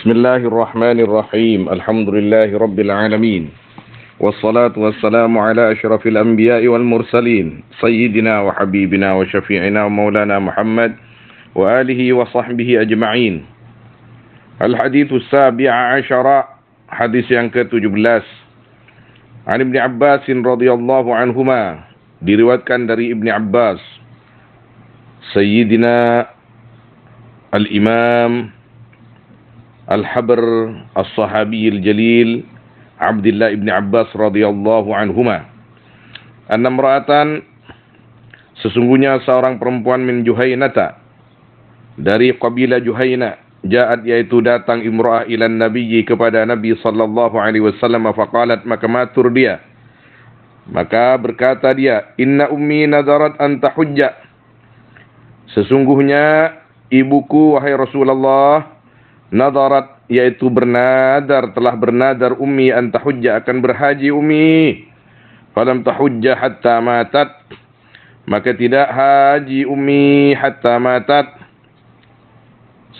Bismillahirrahmanirrahim. Alhamdulillahi rabbil alamin. Wassalatu wassalamu ala asyrafil anbiya'i wal mursalin. Sayyidina wa habibina wa syafi'ina wa maulana Muhammad wa alihi wa sahbihi ajma'in. Al-hadithu sabi'a asyara. Hadis yang ke-17. An Ibni Abbas radhiyallahu anhuma. Diriwayatkan dari Ibni Abbas. Sayyidina Al-Imam Al-Habr As-Sahabi Al-Jalil Abdullah ibn Abbas radhiyallahu anhuma. Anna imra'atan, sesungguhnya seorang perempuan min Juhainata, dari kabilah Juhaina, ja'at, yaitu datang imra'ah ila nabiyyi, kepada Nabi sallallahu alaihi wasallam, faqalat, maka matur dia, maka berkata dia, inna ummi nadarat an tahujja, sesungguhnya ibuku wahai Rasulullah, nadarat, yaitu bernadar, telah bernadar, ummi an tahujja, akan berhaji ummi. Falam tahujja hatta matat, maka tidak haji ummi hatta matat,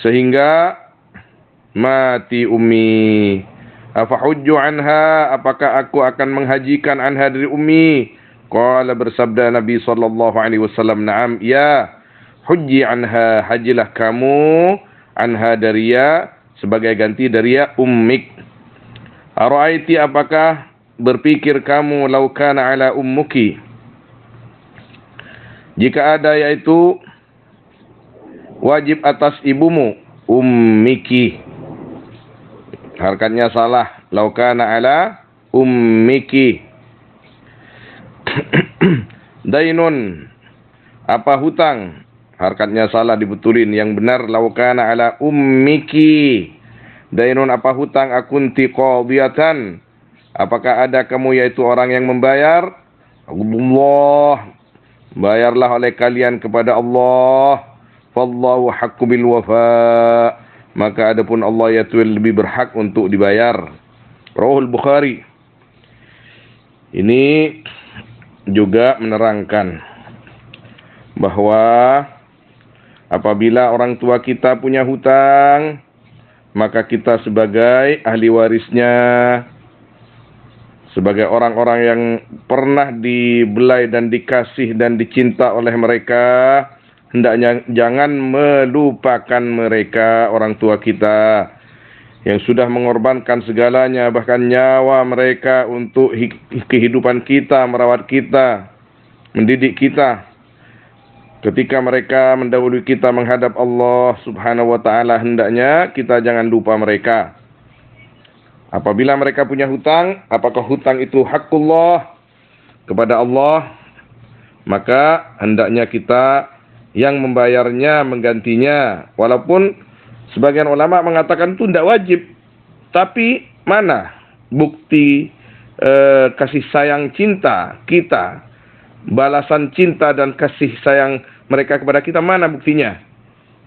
sehingga mati ummi. Afahujju anha, apakah aku akan menghajikan anha dari ummi? Qala, bersabda Nabi sallallahu alaihi wasallam, na'am, ya, hujji anha, hajilah kamu anha dari ya, sebagai ganti dari ya ummik. Ara'aiti, apakah berpikir kamu, lau kana ala ummuki, jika ada, yaitu wajib atas ibumu, ummiki, harkatnya salah, lau kana ala ummiki. Dainun, apa hutang, harkatnya salah, dibetulin, yang benar lau kana ala ummiki. Dainun, apa hutang, akunti qadiyatan, apakah ada kamu, yaitu orang yang membayar? Allah, bayarlah oleh kalian kepada Allah. Fallahu haqqu bil wafa, maka adapun Allah yaitu lebih berhak untuk dibayar. Rawahul Bukhari. Ini juga menerangkan bahwa apabila orang tua kita punya hutang, maka kita sebagai ahli warisnya, sebagai orang-orang yang pernah dibelai dan dikasih dan dicinta oleh mereka, hendaknya jangan melupakan mereka, orang tua kita yang sudah mengorbankan segalanya, bahkan nyawa mereka untuk kehidupan kita, merawat kita, mendidik kita. Ketika mereka mendahului kita menghadap Allah subhanahu wa ta'ala, hendaknya kita jangan lupa mereka. Apabila mereka punya hutang, apakah hutang itu haqqullah kepada Allah, maka hendaknya kita yang membayarnya, menggantinya. Walaupun sebagian ulama mengatakan itu tidak wajib, tapi mana bukti kasih sayang cinta kita, balasan cinta dan kasih sayang mereka kepada kita, mana buktinya?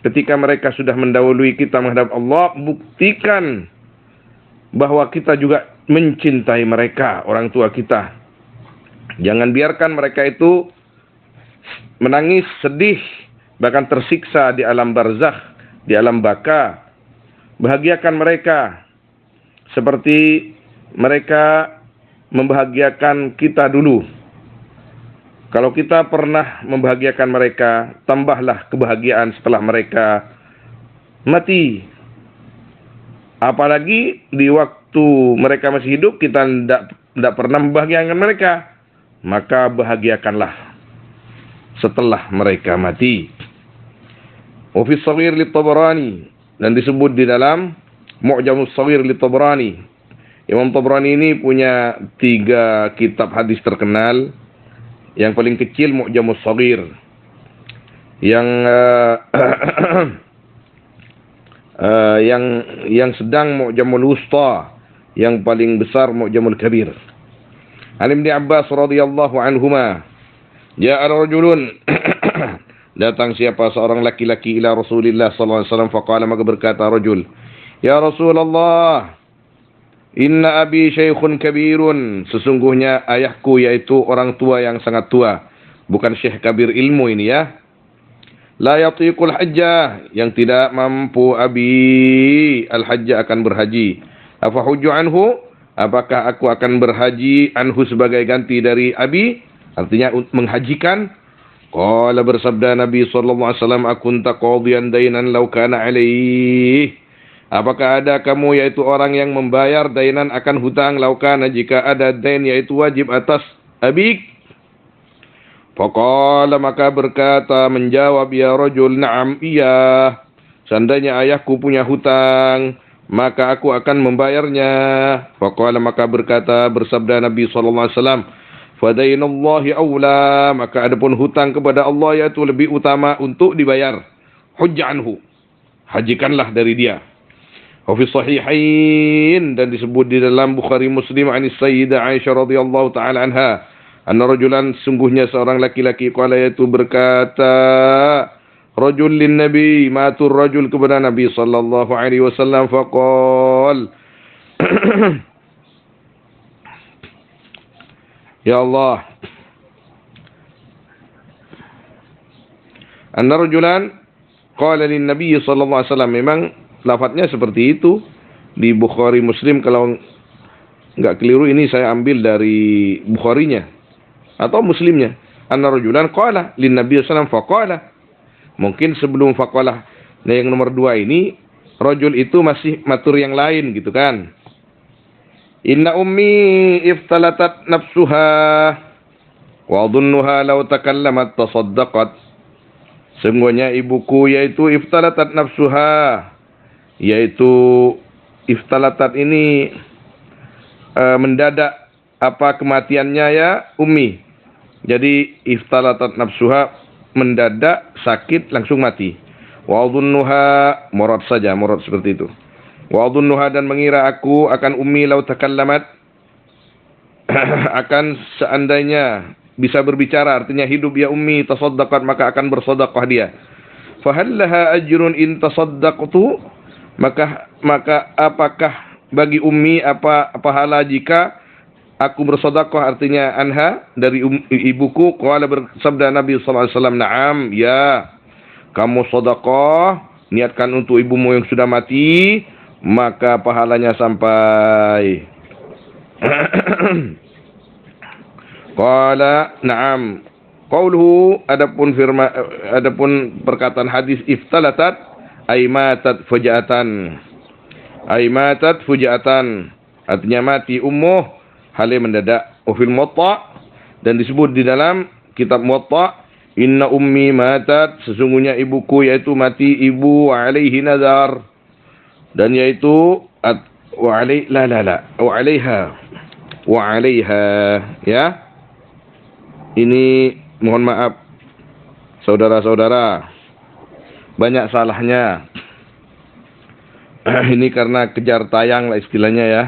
Ketika mereka sudah mendahului kita menghadap Allah, buktikan bahwa kita juga mencintai mereka, orang tua kita. Jangan biarkan mereka itu menangis, sedih, bahkan tersiksa di alam barzakh, di alam baka. Bahagiakan mereka seperti mereka membahagiakan kita dulu. Kalau kita pernah membahagiakan mereka, tambahlah kebahagiaan setelah mereka mati. Apalagi di waktu mereka masih hidup, kita tidak pernah membahagiakan mereka, maka bahagiakanlah setelah mereka mati. Wa fi shaghir li Tabrani, dan disebut di dalam Mu'jamus Shaghir li Tabrani. Imam Tabrani ini punya 3 kitab hadis terkenal. Yang paling kecil Mu'jamus Shaghir, yang sedang Mu'jamul Wusta, yang paling besar Mu'jamul Kabir. An Ibni Abbas radhiyallahu anhuma, ja'a rajulun, datang siapa seorang laki-laki ila Rasulillah sallallahu alaihi wasallam, faqala, maka berkata rajul, ya Rasulullah, inna abi syaikhun kabirun, sesungguhnya ayahku, yaitu orang tua yang sangat tua, bukan syekh kabir ilmu ini ya, La yatiqul hajjah, yang tidak mampu abi al-hajjah akan berhaji. Afa hujju anhu, apakah aku akan berhaji anhu sebagai ganti dari abi? Artinya menghajikan. Qala, bersabda Nabi sallallahu alaihi wasallam, akunta qadiyan dainan law kana alaih. Apakah ada kamu yaitu orang yang membayar dainan akan hutang law kana, jika ada dain yaitu wajib atas abik? Faqala, maka berkata menjawab ya rajul, na'am, iya. Seandainya ayahku punya hutang, maka aku akan membayarnya. Faqala, maka berkata, bersabda Nabi sallallahu alaihi wasallam, fadainullahi aula, maka adapun hutang kepada Allah yaitu lebih utama untuk dibayar. Hujja anhu, hajikanlah dari dia. Wa fi sahihain, dan disebut di dalam Bukhari Muslim, anis Sayyidah Aisyah radhiyallahu taala anha, anna rajulan, sungguhnya seorang laki-laki, qala, yaitu berkata rajul lin nabi, matur rajul kepada Nabi sallallahu alaihi wasallam, faqal ya Allah, anna rajulan qala lin nabi sallallahu alaihi wasallam, memang lafadznya seperti itu di Bukhari Muslim. Kalau enggak keliru, ini saya ambil dari Bukharinya atau Muslimnya. Anna rajulan qala lin nabi sallallahu alaihi wasallam faqala. Mungkin sebelum faqala, nah yang nomor 2 ini rajul itu masih matur yang lain gitu kan. Inna ummi iftalatat nafsuha wa adunnuha law takallamat tasaddaqat. Sungguhnya ibuku yaitu iftalatat nafsuha, yaitu iftalatat ini mendadak apa kematiannya ya ummi. Jadi iftalatat nafsuha, mendadak sakit langsung mati. Wa adunnuha, murad saja, murad seperti itu. Wa adunnuha, dan mengira aku akan ummi law takallamat, akan seandainya bisa berbicara, artinya hidup ya ummi, tasaddaqat, maka akan bersedekah dia. Fahal laha ajrun in tasaddaqtu, maka apakah bagi ummi apa pahala jika aku bersedekah, artinya anha dari ibuku. Qala, bersabda Nabi sallallahu alaihi wasallam, na'am, ya, kamu sedekah niatkan untuk ibumu yang sudah mati, maka pahalanya sampai. Qala, na'am. Qauluhu, adapun perkataan hadis iftalatat ay matat fujatan. Ay matat fujatan, artinya mati ummuh hale mendadak. Fil Muwatta, dan disebut di dalam kitab Muwatta, inna ummi matat, sesungguhnya ibuku yaitu mati, ibu wa alaihi nazar, dan yaitu wa alaiha, ya. Ini mohon maaf saudara-saudara, banyak salahnya. Ini karena kejar tayang lah istilahnya ya.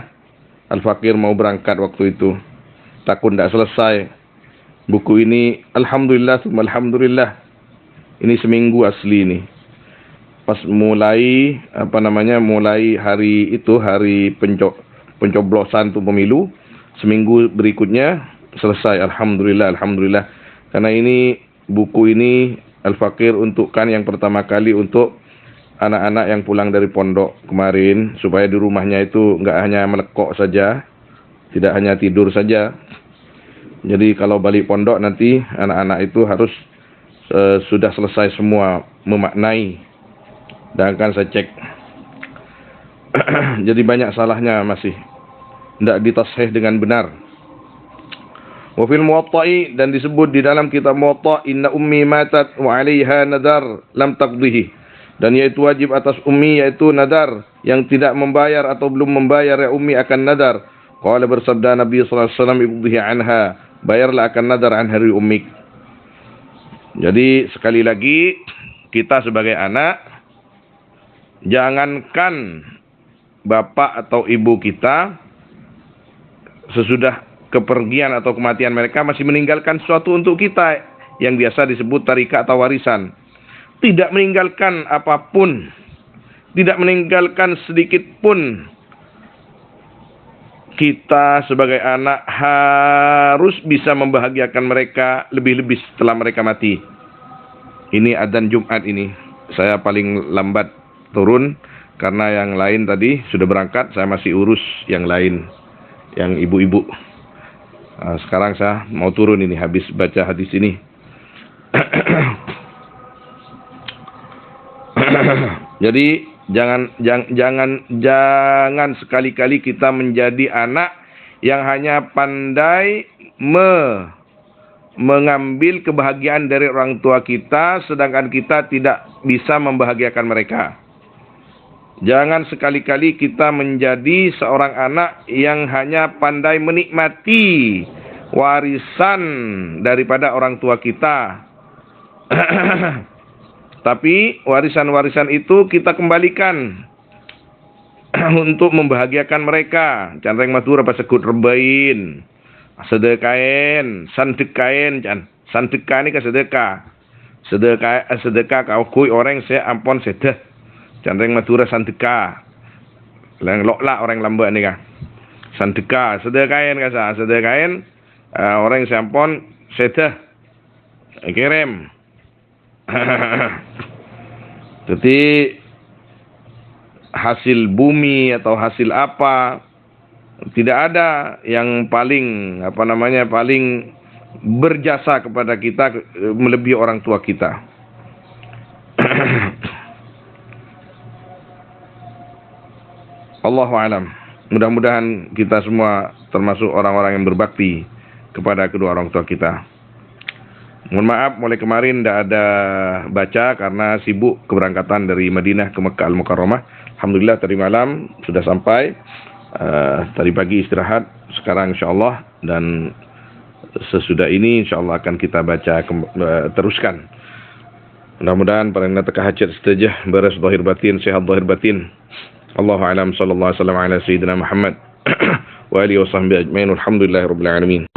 Al-Fakir mau berangkat waktu itu, takut tidak selesai buku ini. Alhamdulillah, alhamdulillah, ini seminggu asli ini. Pas mulai mulai hari itu, hari pencoblosan untuk pemilu, seminggu berikutnya selesai. Alhamdulillah, alhamdulillah. Karena ini buku ini Al-Fakir untukkan yang pertama kali untuk anak-anak yang pulang dari pondok kemarin, supaya di rumahnya itu enggak hanya melekok saja, tidak hanya tidur saja. Jadi kalau balik pondok nanti anak-anak itu harus sudah selesai semua memaknai. Dan akan saya cek. Jadi banyak salahnya masih, tidak ditashih dengan benar. Wa fil Muwatta'i, dan disebut di dalam kitab Muwatta, inna ummi matat wa 'alaiha nadar lam taqdihi, dan yaitu wajib atas ummi yaitu nadar yang tidak membayar atau belum membayar ya ummi akan nadar. Qala, bersabda Nabi sallallahu alaihi wasallam, iqdihi anha, bayarlah akan nadar an hari ummik. Jadi sekali lagi, kita sebagai anak, jangankan bapak atau ibu kita sesudah kepergian atau kematian mereka masih meninggalkan sesuatu untuk kita yang biasa disebut tarikah atau warisan. Tidak meninggalkan apapun, tidak meninggalkan sedikit pun. Kita sebagai anak harus bisa membahagiakan mereka lebih-lebih setelah mereka mati. Ini adzan Jumat ini. Saya paling lambat turun karena yang lain tadi sudah berangkat, saya masih urus yang lain, yang ibu-ibu. Sekarang saya mau turun ini habis baca hadis ini. Jadi jangan sekali-kali kita menjadi anak yang hanya pandai mengambil kebahagiaan dari orang tua kita, sedangkan kita tidak bisa membahagiakan mereka. Jangan sekali-kali kita menjadi seorang anak yang hanya pandai menikmati warisan daripada orang tua kita. Tapi warisan-warisan itu kita kembalikan untuk membahagiakan mereka. Canreng matur apa sekut rebain. Sedekain, sandekain, sandeka ni ke sedekah. Sedekah kau kui orang saya ampon sedah. Canreng matura sandeka. Lang loklah orang lambat ni kah. Sandeka, sedekain kasa, sedekain orang saya ampon sedah. Kirim. Jadi hasil bumi atau hasil apa, tidak ada yang paling paling berjasa kepada kita melebihi orang tua kita. Allahu a'lam. Mudah-mudahan kita semua termasuk orang-orang yang berbakti kepada kedua orang tua kita. Mohon maaf, mulai kemarin tidak ada baca karena sibuk keberangkatan dari Madinah ke Mekah Al-Mukarramah. Alhamdulillah tadi malam sudah sampai. Tadi pagi istirahat, sekarang insyaAllah, dan sesudah ini insyaAllah akan kita baca teruskan. Mudah-mudahan para yang nak hajat setajah beres zahir batin, sehat zahir batin. Allahu a'lam, sallallahu alaihi wasallam ala sayyidina Muhammad wa alihi wa sahbihi ajma'in. Alhamdulillahirabbil alamin.